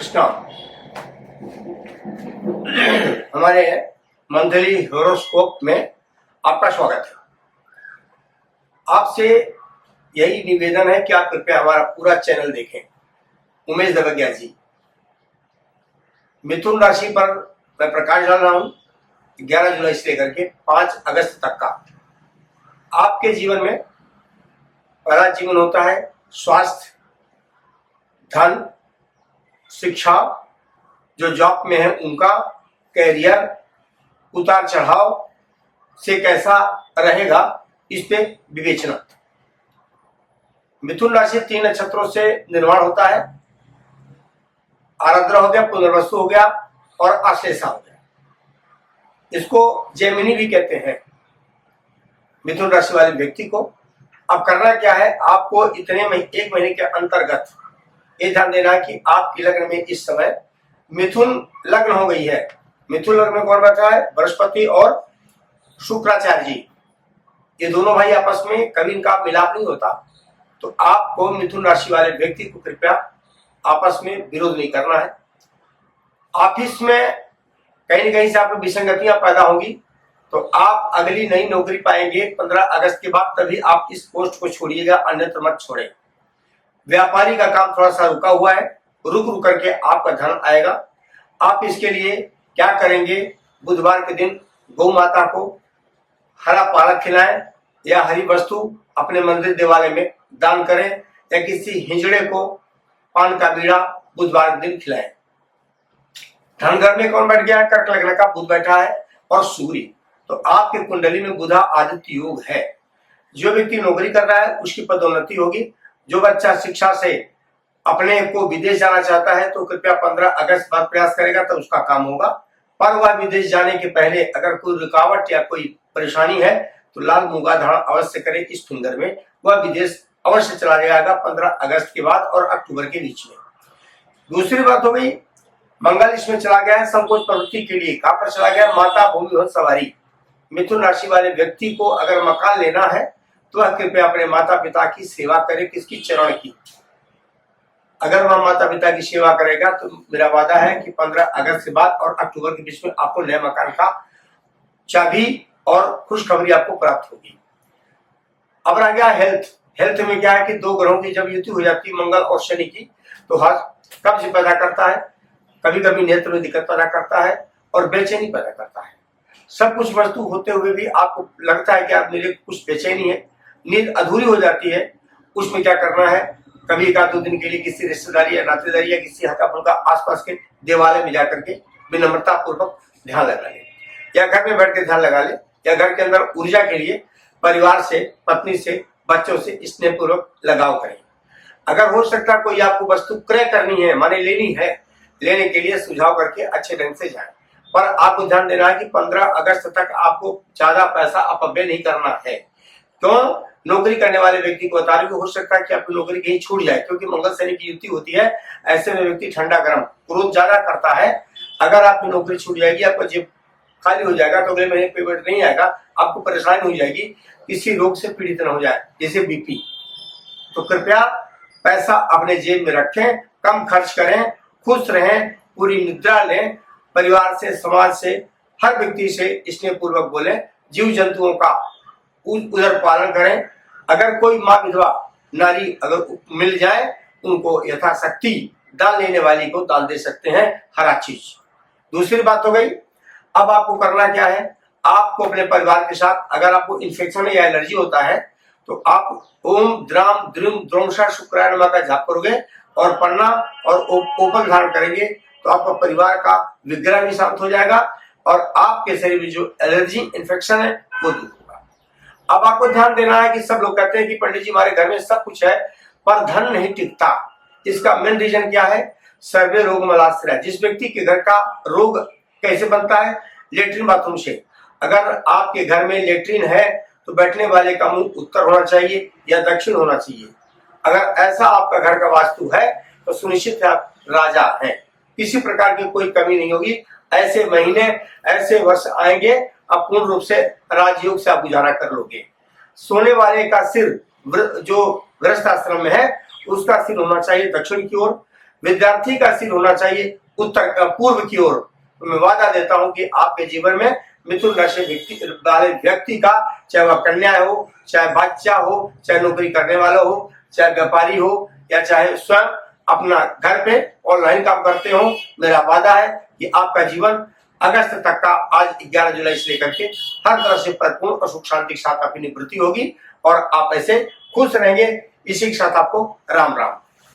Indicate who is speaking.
Speaker 1: कृष्णा, हमारे monthly horoscope में आपका स्वागत है। आपसे यही निवेदन है कि आप कृपया हमारा पूरा चैनल देखें। उमेश दबगिया जी। मिथुन राशि पर मैं प्रकाश डाल रहा हूं 11 जुलाई से लेकर के 5 अगस्त तक का। आपके जीवन में पहला जीवन होता है स्वास्थ्य, धन, शिक्षा, जो जॉब में है उनका कैरियर, उतार चढ़ाव से कैसा रहेगा इस पे विवेचना। मिथुन राशि 3 नक्षत्रों से निर्माण होता है। आराद्रा हो गया, पुनर्वसु हो गया और आश्लेषा हो गया। इसको जेमिनी भी कहते हैं मिथुन राशि वाले व्यक्ति को। अब करना क्या है, आपको इतने एक महीने के अंतर्गत ये ध्यान देना है कि आपकी लग्न में इस समय मिथुन लग्न हो गई है। मिथुन लग्न में कौन बैठा है? बृहस्पति और शुक्राचार्य जी। ये दोनों भाई आपस में कभी इनका मिलाप नहीं होता। तो आपको मिथुन राशि वाले व्यक्ति को कृपया आपस में विरोध नहीं करना है। ऑफिस में कहीं न कहीं से आपको विसंगतियां पैदा होगी, तो आप अगली नई नौकरी पाएंगे 15 अगस्त के बाद, तभी आप इस पोस्ट को छोड़िएगा, अन्यत्र मत छोड़ें। व्यापारी का काम थोड़ा सा रुका हुआ है, रुक रुक करके आपका धन आएगा। आप इसके लिए क्या करेंगे? बुधवार के दिन गौ माता को हरा पालक खिलाएं या हरी वस्तु अपने मंदिर देवालय में दान करें, या किसी हिजड़े को पान का बीड़ा बुधवार के दिन खिलाएं। धन घर में कौन बैठ गया? कर्क लग्न का बुध बैठा है और सूर्य। तो आपके कुंडली में बुधा आदित्य योग है। जो व्यक्ति नौकरी कर रहा है उसकी पदोन्नति होगी। जो बच्चा शिक्षा से अपने को विदेश जाना चाहता है तो कृपया 15 अगस्त बाद प्रयास करेगा, तो उसका काम होगा। पर वह विदेश जाने के पहले अगर कोई रुकावट या कोई परेशानी है तो लाल मूंगा धारण अवश्य करे इस फिंगर में। वह विदेश अवश्य चला जाएगा 15 अगस्त के बाद और अक्टूबर के बीच में। दूसरी बात हो गई, मंगल इसमें चला गया है संकोच प्रवृत्ति के लिए। कहां पर चला गया? माता भूमि और सवारी। मिथुन राशि वाले व्यक्ति को अगर मकान लेना है तो वह कृपया अपने माता पिता की सेवा करे। किसकी? चरण की। अगर वह माता पिता की सेवा करेगा तो मेरा वादा है कि 15 अगस्त के बाद और अक्टूबर के बीच में आपको नए मकान का चाबी और खुशखबरी आपको प्राप्त होगी। अब रह गया हेल्थ। हेल्थ में क्या है कि दो ग्रहों की जब युति हो जाती है, मंगल और शनि की, तो हर कब्ज पैदा करता है, कभी कभी नेत्र में दिक्कत पैदा करता है और बेचैनी पैदा करता है। सब कुछ वस्तु होते हुए भी आपको लगता है कि आप मेरे कुछ बेचैनी है, नींद अधूरी हो जाती है। उसमें क्या करना है? कभी 1-2 दिन के लिए किसी रिश्तेदारी या नातेदारी या किसी हल्का फुल्का आसपास के देवालय में जाकर के विनम्रता पूर्वक ध्यान लगा ले, या घर में बैठ के ध्यान लगा ले, या घर के अंदर ऊर्जा के लिए परिवार से, पत्नी से, बच्चों से स्नेह पूर्वक लगाव करें। अगर हो सकता कोई आपको वस्तु क्रय करनी है, माने लेनी है, लेने के लिए सुझाव करके अच्छे ढंग से जाए। पर आपको ध्यान देना है कि 15 अगस्त तक आपको ज्यादा पैसा अपव्यय नहीं करना है। क्यों? नौकरी करने वाले व्यक्ति को बता रही हो सकता है कि आपकी नौकरी कहीं छूट जाए, क्योंकि मंगल शनि की युति होती है। ऐसे में व्यक्ति ठंडा गर्म क्रोध ज्यादा करता है। अगर आपकी नौकरी छूट जाएगी, आपका जेब खाली हो जाएगा, तो अगले महीने पेमेंट नहीं आएगा, आपको परेशानी हो जाएगी, किसी रोग से पीड़ित न हो जाए जैसे बीपी। तो कृपया पैसा अपने जेब में रखें, कम खर्च करें, खुश रहें, पूरी निद्रा लें, परिवार से, समाज से, हर व्यक्ति से स्नेह पूर्वक बोलें, जीव जंतुओं का उधर पालन करें। अगर कोई माँ विधवा नारी अगर मिल जाए, उनको यथाशक्ति दान लेने वाली को दान दे सकते हैं हर चीज। दूसरी बात हो गई, अब आपको करना क्या है? आपको अपने परिवार के साथ, अगर आपको इन्फेक्शन या एलर्जी होता है तो आप ओम द्राम द्रिम द्रोमशा शुक्राय नमः का जाप करोगे और पढ़ना और ओपन धारण करेंगे, तो आपका परिवार का विग्रह भी शांत हो जाएगा और आपके शरीर में जो एलर्जी इन्फेक्शन है वो दूर होगा। अब आपको ध्यान देना है कि सब लोग कहते हैं कि पंडित जी हमारे घर में सब कुछ है पर धन नहीं टिकता। इसका मेन रीजन क्या है? सर्वे रोग मलाश्रय। जिस व्यक्ति के घर का रोग कैसे बनता है? लेट्रिन बाथरूम से। अगर आपके घर में लेट्रिन है तो बैठने वाले का मुंह उत्तर होना चाहिए या दक्षिण होना चाहिए। अगर ऐसा आपका घर का वास्तु है तो सुनिश्चित है आप राजा हैं, किसी प्रकार की कोई कमी नहीं होगी। ऐसे महीने, ऐसे वर्ष आएंगे, आप पूर्ण रूप से राजयोग से आप गुजारा कर लोगे। सोने वाले का सिर जो गृहस्थ आश्रम में है उसका सिर होना चाहिए दक्षिण की ओर। विद्यार्थी का सिर होना चाहिए उत्तर पूर्व की ओर। मैं वादा देता हूं कि आपके जीवन में मिथुन राशि वाले व्यक्ति का, चाहे वह कन्या हो, चाहे बच्चा हो, चाहे नौकरी करने वाला हो, चाहे व्यापारी हो, या चाहे स्वयं अपना घर पे ऑनलाइन काम करते हो, मेरा वादा है कि आपका जीवन अगस्त तक का, आज 11 जुलाई से लेकर के, हर तरह से परिपूर्ण और सुख शांति के साथ आपकी निवृत्ति होगी और आप ऐसे खुश रहेंगे। इसी के साथ आपको राम राम।